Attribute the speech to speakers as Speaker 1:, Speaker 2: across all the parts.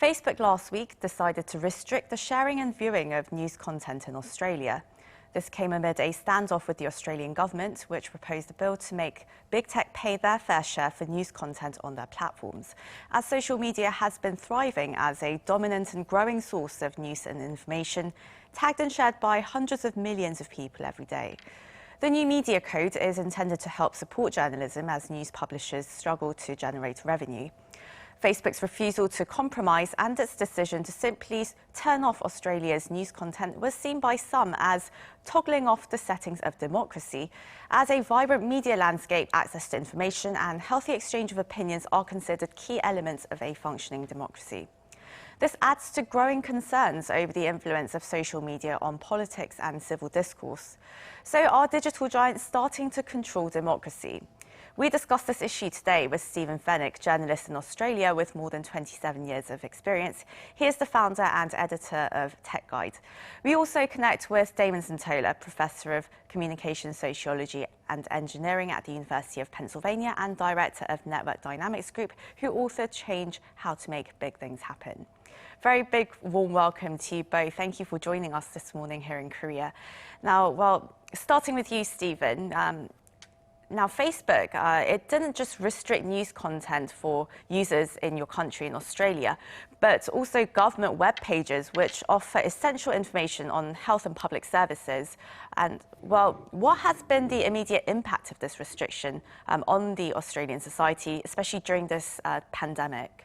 Speaker 1: Facebook last week decided to restrict the sharing and viewing of news content in Australia. This came amid a standoff with the Australian government, which proposed a bill to make big tech pay their fair share for news content on their platforms, as social media has been thriving as a dominant and growing source of news and information, tagged and shared by hundreds of millions of people every day. The new media code is intended to help support journalism as news publishers struggle to generate revenue. Facebook's refusal to compromise and its decision to simply turn off Australia's news content was seen by some as toggling off the settings of democracy, as a vibrant media landscape, access to information and healthy exchange of opinions are considered key elements of a functioning democracy. This adds to growing concerns over the influence of social media on politics and civil discourse. So are digital giants starting to control democracy? We discussed this issue today with Stephen Fennick, journalist in Australia with more than 27 years of experience. He is the founder and editor of Tech Guide. We also connect with Damon Santola, professor of communication sociology and engineering at the University of Pennsylvania and director of Network Dynamics Group, who authored Change: How to Make Big Things Happen. Very big warm welcome to you both. Thank you for joining us this morning here in Korea. Now, well, starting with you, Stephen. Now, Facebook, it didn't just restrict news content for users in your country in Australia, but also government web pages which offer essential information on health and public services. And, well, what has been the immediate impact of this restriction on the Australian society, especially during this pandemic?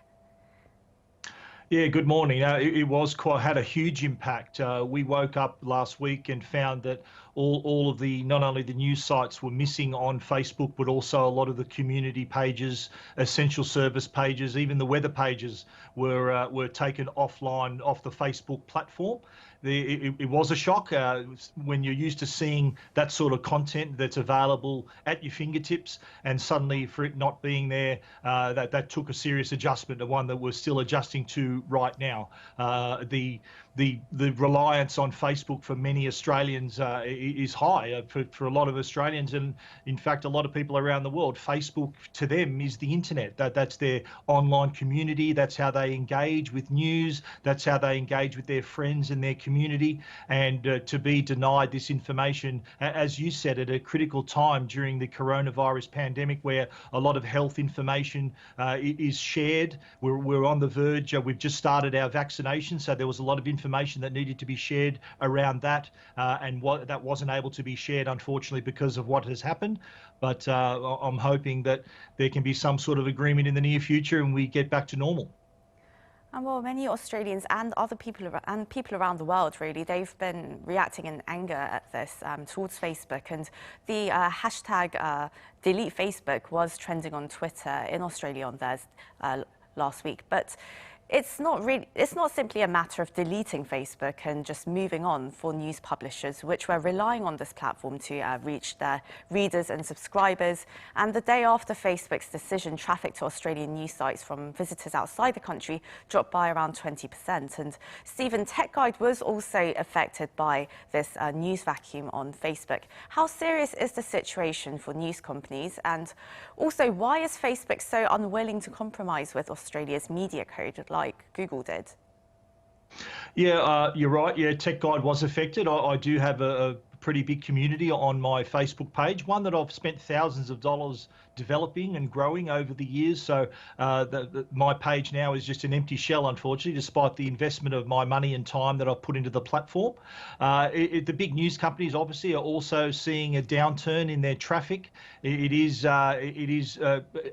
Speaker 2: Yeah, good morning. It had a huge impact. We woke up last week and found that all of the, not only the news sites were missing on Facebook, but also a lot of the community pages, essential service pages, even the weather pages were taken offline off the Facebook platform. It was a shock when you're used to seeing that sort of content that's available at your fingertips, and suddenly for it not being there, that took a serious adjustment, the one that we're still adjusting to right now. The reliance on Facebook for many Australians is high. For a lot of Australians, and in fact a lot of people around the world, Facebook to them is the internet. That's their online community. That's how they engage with news. That's how they engage with their friends and their community. And to be denied this information, as you said, at a critical time during the coronavirus pandemic, where a lot of health information is shared. We're on the verge. We've just started our vaccination, so there was a lot of information that needed to be shared around that, and that wasn't able to be shared, unfortunately, because of what has happened. But I'm hoping that there can be some sort of agreement in the near future and we get back to normal.
Speaker 1: And well, many Australians and other people around the world, really, they've been reacting in anger at this towards Facebook. And the hashtag delete Facebook was trending on Twitter in Australia on Thursday last week. But it's not simply a matter of deleting Facebook and just moving on for news publishers, which were relying on this platform to reach their readers and subscribers. And the day after Facebook's decision, traffic to Australian news sites from visitors outside the country dropped by around 20%. And Stephen, Tech Guide was also affected by this news vacuum on Facebook. How serious is the situation for news companies? And also, why is Facebook so unwilling to compromise with Australia's media code like Google did?
Speaker 2: Yeah, you're right. Yeah, Tech Guide was affected. I do have a pretty big community on my Facebook page, one that I've spent thousands of dollars developing and growing over the years. So my page now is just an empty shell, unfortunately, despite the investment of my money and time that I've put into the platform. The big news companies obviously are also seeing a downturn in their traffic. It is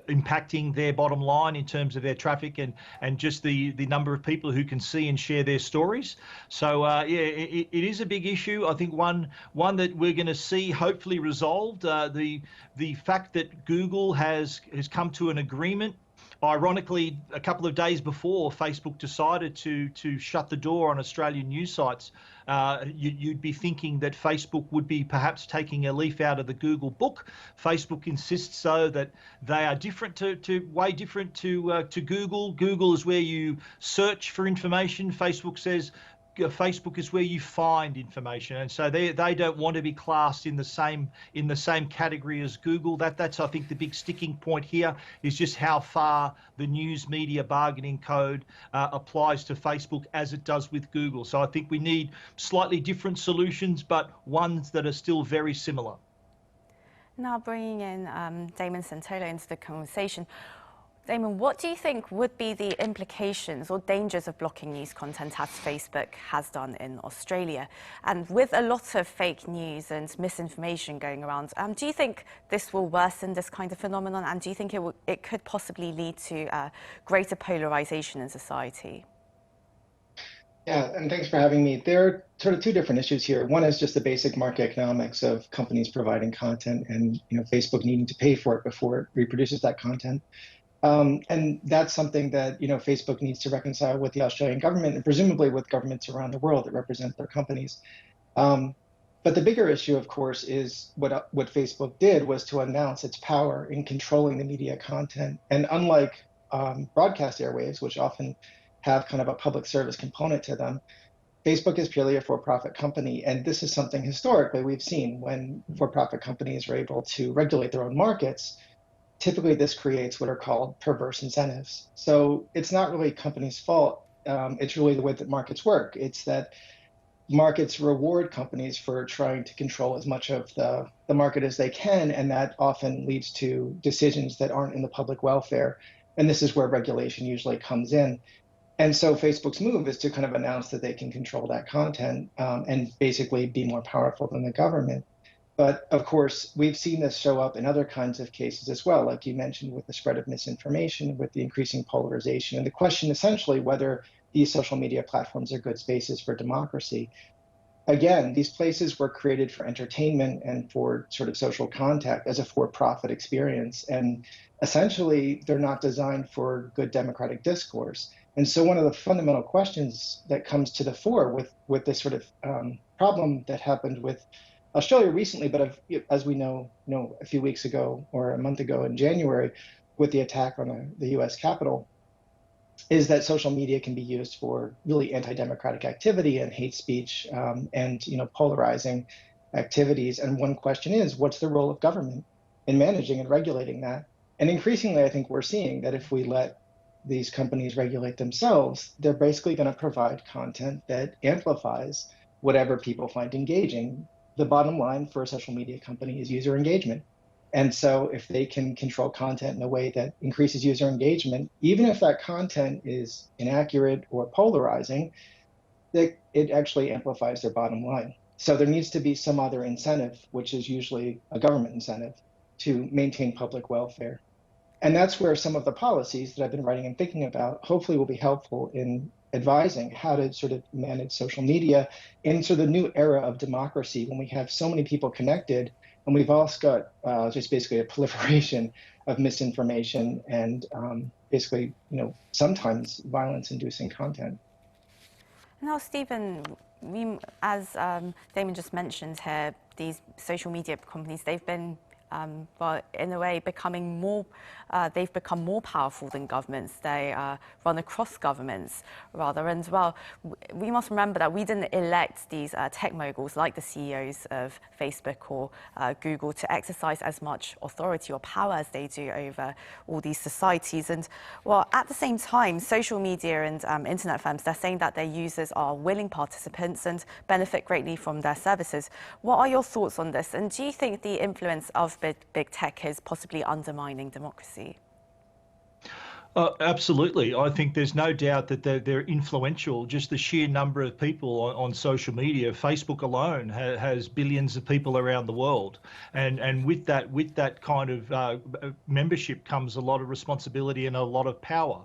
Speaker 2: impacting their bottom line in terms of their traffic and just the number of people who can see and share their stories. So yeah, it is a big issue. I think one that we're going to see hopefully resolved. The fact that Google has come to an agreement, ironically, a couple of days before Facebook decided to shut the door on Australian news sites, you'd be thinking that Facebook would be perhaps taking a leaf out of the Google book. Facebook insists, though, that they are way different to Google. Google is where you search for information. Facebook says Facebook is where you find information, and so they don't want to be classed in the same category as Google. That's I think the big sticking point here is just how far the news media bargaining code applies to Facebook as it does with Google. So I think we need slightly different solutions, but ones that are still very similar.
Speaker 1: Now bringing in Damon Santolo into the conversation. Damon, what do you think would be the implications or dangers of blocking news content as Facebook has done in Australia? And with a lot of fake news and misinformation going around, do you think this will worsen this kind of phenomenon? And do you think it could possibly lead to greater polarization in society?
Speaker 3: Yeah, and thanks for having me. There are sort of two different issues here. One is just the basic market economics of companies providing content and Facebook needing to pay for it before it reproduces that content. And that's something that Facebook needs to reconcile with the Australian government and presumably with governments around the world that represent their companies. But the bigger issue, of course, is what Facebook did was to announce its power in controlling the media content. And unlike broadcast airwaves, which often have kind of a public service component to them, Facebook is purely a for-profit company. And this is something historically we've seen when for-profit companies are able to regulate their own markets. Typically, this creates what are called perverse incentives. So it's not really companies' fault. It's really the way that markets work. It's that markets reward companies for trying to control as much of the market as they can, and that often leads to decisions that aren't in the public welfare. And this is where regulation usually comes in. And so Facebook's move is to kind of announce that they can control that content and basically be more powerful than the government. But of course, we've seen this show up in other kinds of cases as well, like you mentioned, with the spread of misinformation, with the increasing polarization, and the question essentially whether these social media platforms are good spaces for democracy. Again, these places were created for entertainment and for sort of social contact as a for-profit experience. And essentially, they're not designed for good democratic discourse. And so one of the fundamental questions that comes to the fore with this sort of problem that happened with Australia recently, but as we know, a few weeks ago or a month ago in January, with the attack on the U.S. Capitol, is that social media can be used for really anti-democratic activity and hate speech and polarizing activities. And one question is, what's the role of government in managing and regulating that? And increasingly, I think we're seeing that if we let these companies regulate themselves, they're basically going to provide content that amplifies whatever people find engaging. The bottom line for a social media company is user engagement. And so if they can control content in a way that increases user engagement, even if that content is inaccurate or polarizing, it actually amplifies their bottom line. So there needs to be some other incentive, which is usually a government incentive, to maintain public welfare. And that's where some of the policies that I've been writing and thinking about hopefully will be helpful in advising how to sort of manage social media in sort of the new era of democracy when we have so many people connected and we've also got just basically a proliferation of misinformation and basically, sometimes violence-inducing content.
Speaker 1: Now, Stephen, as Damon just mentioned here, these social media companies, they've been but in a way they've become more powerful than governments. They run across governments rather, and well, we must remember that we didn't elect these tech moguls like the CEOs of Facebook or Google to exercise as much authority or power as they do over all these societies. And well, at the same time, social media and internet firms, they're saying that their users are willing participants and benefit greatly from their services. What are your thoughts on this? And do you think the influence of big tech is possibly undermining democracy?
Speaker 2: Absolutely. I think there's no doubt that they're influential. Just the sheer number of people on social media, Facebook alone has billions of people around the world, and with that kind of membership comes a lot of responsibility and a lot of power.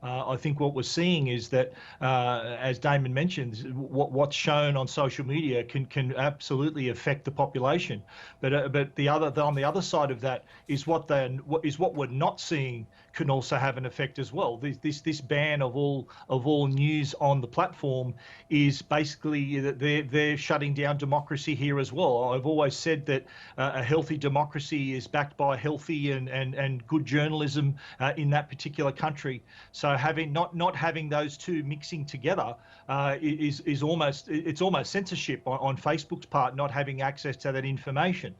Speaker 2: I think what we're seeing is that, as Damon mentioned, what's shown on social media can absolutely affect the population. But on the other side of that is what we're not seeing can also have an effect as well. This ban of all news on the platform is basically that they're shutting down democracy here as well. I've always said that a healthy democracy is backed by healthy and good journalism in that particular country. So So not having those two mixing together is almost censorship on Facebook's part, not having access to that information.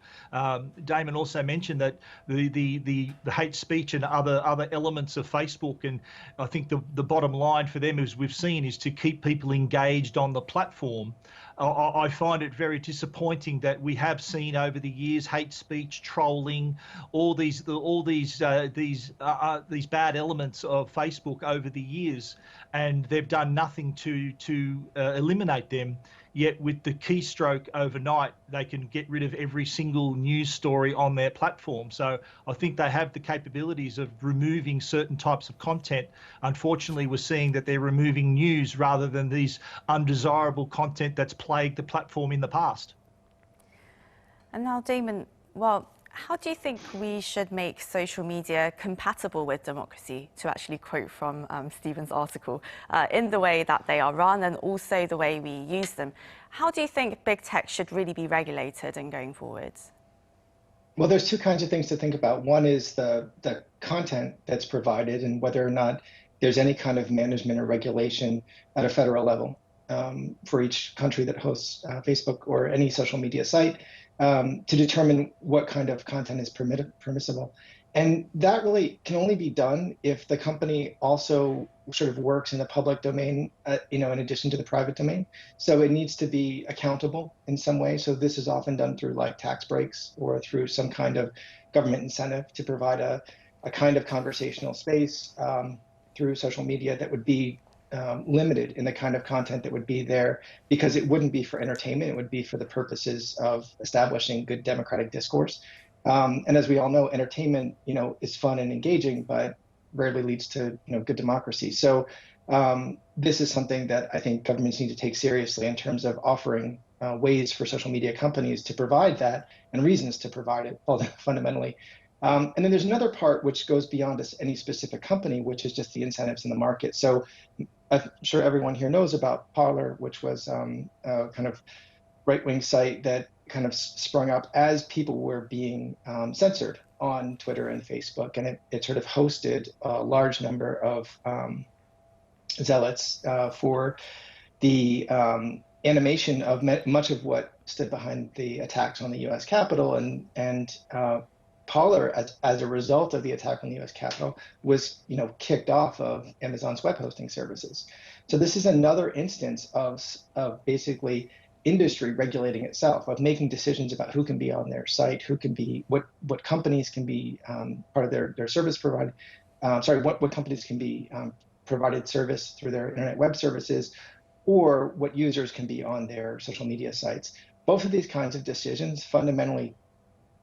Speaker 2: Damon also mentioned that the hate speech and other elements of Facebook, and I think the bottom line for them, as we've seen, is to keep people engaged on the platform. I find it very disappointing that we have seen over the years hate speech, trolling, all these bad elements of Facebook over the years, and they've done nothing to eliminate them. Yet with the keystroke overnight, they can get rid of every single news story on their platform. So I think they have the capabilities of removing certain types of content. Unfortunately, we're seeing that they're removing news rather than these undesirable content that's plagued the platform in the past.
Speaker 1: And now, Damon, well, how do you think we should make social media compatible with democracy, to actually quote from Stephen's article, in the way that they are run and also the way we use them? How do you think big tech should really be regulated and going forwards?
Speaker 3: Well, there's two kinds of things to think about. One is the content that's provided and whether or not there's any kind of management or regulation at a federal level for each country that hosts Facebook or any social media site. To determine what kind of content is permissible. And that really can only be done if the company also sort of works in the public domain, in addition to the private domain. So it needs to be accountable in some way. So this is often done through like tax breaks or through some kind of government incentive to provide a kind of conversational space through social media that would be limited in the kind of content that would be there, because it wouldn't be for entertainment. It would be for the purposes of establishing good democratic discourse. And as we all know, entertainment, is fun and engaging, but rarely leads to, good democracy. So this is something that I think governments need to take seriously in terms of offering ways for social media companies to provide that and reasons to provide it fundamentally. And then there's another part which goes beyond any specific company, which is just the incentives in the market. So I'm sure everyone here knows about Parler, which was a kind of right-wing site that kind of sprung up as people were being censored on Twitter and Facebook. And it sort of hosted a large number of zealots for the animation of much of what stood behind the attacks on the U.S. Capitol. And Parler, as a result of the attack on the U.S. Capitol, was kicked off of Amazon's web hosting services. So this is another instance of basically industry regulating itself, of making decisions about who can be on their site, who can be, what companies can be part of their service provided. What companies can be provided service through their internet web services, or what users can be on their social media sites. Both of these kinds of decisions fundamentally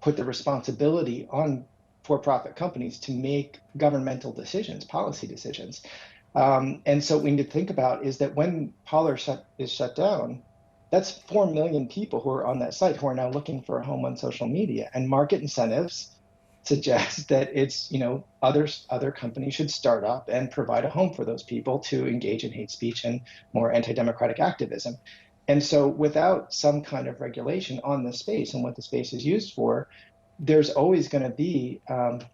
Speaker 3: put the responsibility on for-profit companies to make governmental decisions, policy decisions. And so what we need to think about is that when Parler is shut down, that's 4 million people who are on that site who are now looking for a home on social media. And market incentives suggest that it's, other companies should start up and provide a home for those people to engage in hate speech and more anti-democratic activism. And so without some kind of regulation on the space and what the space is used for, there's always going to be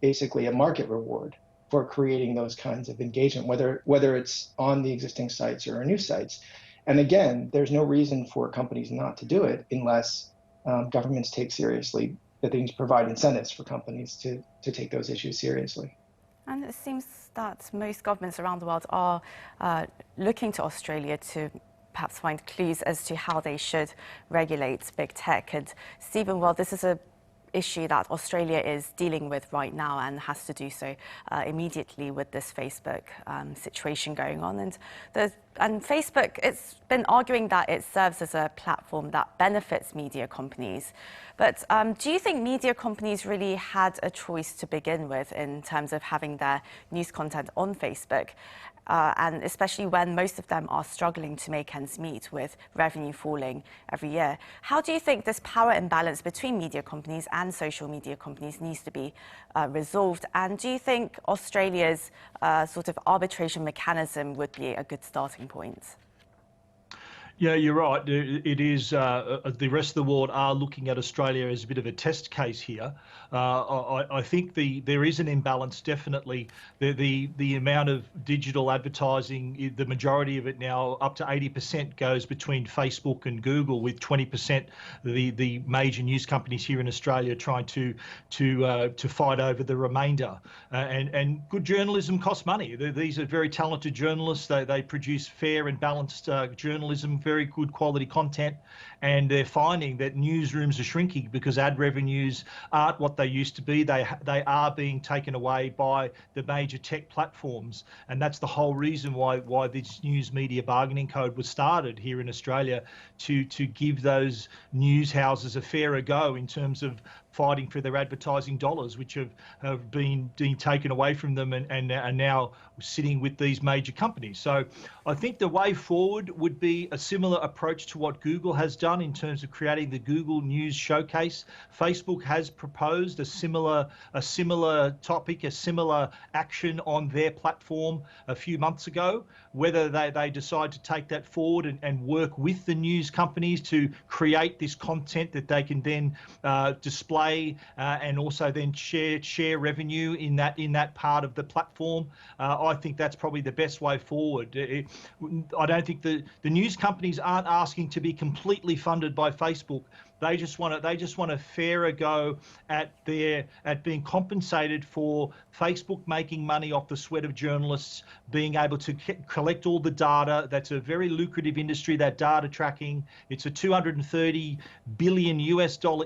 Speaker 3: basically a market reward for creating those kinds of engagement, whether it's on the existing sites or new sites. And again, there's no reason for companies not to do it unless governments take seriously that they need to provide incentives for companies to take those issues seriously.
Speaker 1: And it seems that most governments around the world are looking to Australia to perhaps find clues as to how they should regulate big tech. And Stephen, well, this is an issue that Australia is dealing with right now and has to do so immediately with this Facebook situation going on. And Facebook, it's been arguing that it serves as a platform that benefits media companies. But do you think media companies really had a choice to begin with in terms of having their news content on Facebook? And especially when most of them are struggling to make ends meet with revenue falling every year. How do you think this power imbalance between media companies and social media companies needs to be resolved? And do you think Australia's sort of arbitration mechanism would be a good starting point?
Speaker 2: Yeah, you're right. It is. The rest of the world are looking at Australia as a bit of a test case here. I think there is an imbalance. Definitely, the amount of digital advertising, the majority of it now, up to 80%, goes between Facebook and Google, with 20% the major news companies here in Australia trying to fight over the remainder. And good journalism costs money. These are very talented journalists. They produce fair and balanced journalism, very good quality content, and they're finding that newsrooms are shrinking because ad revenues aren't what they used to be. They are being taken away by the major tech platforms, and that's the whole reason why this news media bargaining code was started here in Australia, to give those news houses a fairer go in terms of fighting for their advertising dollars, which have been taken away from them and are now sitting with these major companies. So I think the way forward would be a similar approach to what Google has done in terms of creating the Google News Showcase. Facebook has proposed a similar topic, a similar action on their platform a few months ago. Whether they decide to take that forward and work with the news companies to create this content that they can then display and also then share revenue in that part of the platform. I think that's probably the best way forward. I don't think the news companies aren't asking to be completely funded by Facebook. They just want a fairer go at being compensated for Facebook making money off the sweat of journalists, being able to collect all the data. That's a very lucrative industry, that data tracking. It's a $230 billion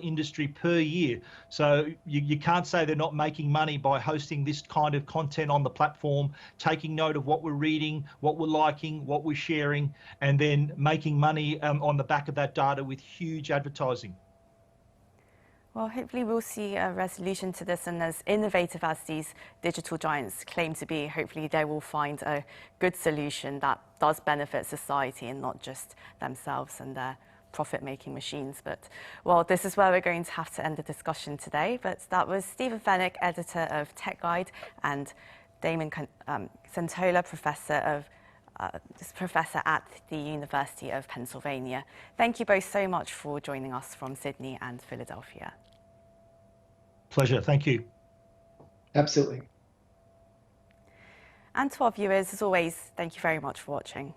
Speaker 2: industry per year. So you can't say they're not making money by hosting this kind of content on the platform, taking note of what we're reading, what we're liking, what we're sharing, and then making money on the back of that data with huge advertising.
Speaker 1: Well, hopefully we'll see a resolution to this, and as innovative as these digital giants claim to be, hopefully they will find a good solution that does benefit society and not just themselves and their profit-making machines. But, well, this is where we're going to have to end the discussion today. But that was Stephen Fennick, editor of Tech Guide, and Damon Santola, professor at the University of Pennsylvania. Thank you both so much for joining us from Sydney and Philadelphia.
Speaker 2: Pleasure. Thank you.
Speaker 3: Absolutely.
Speaker 1: And to our viewers, as always, thank you very much for watching.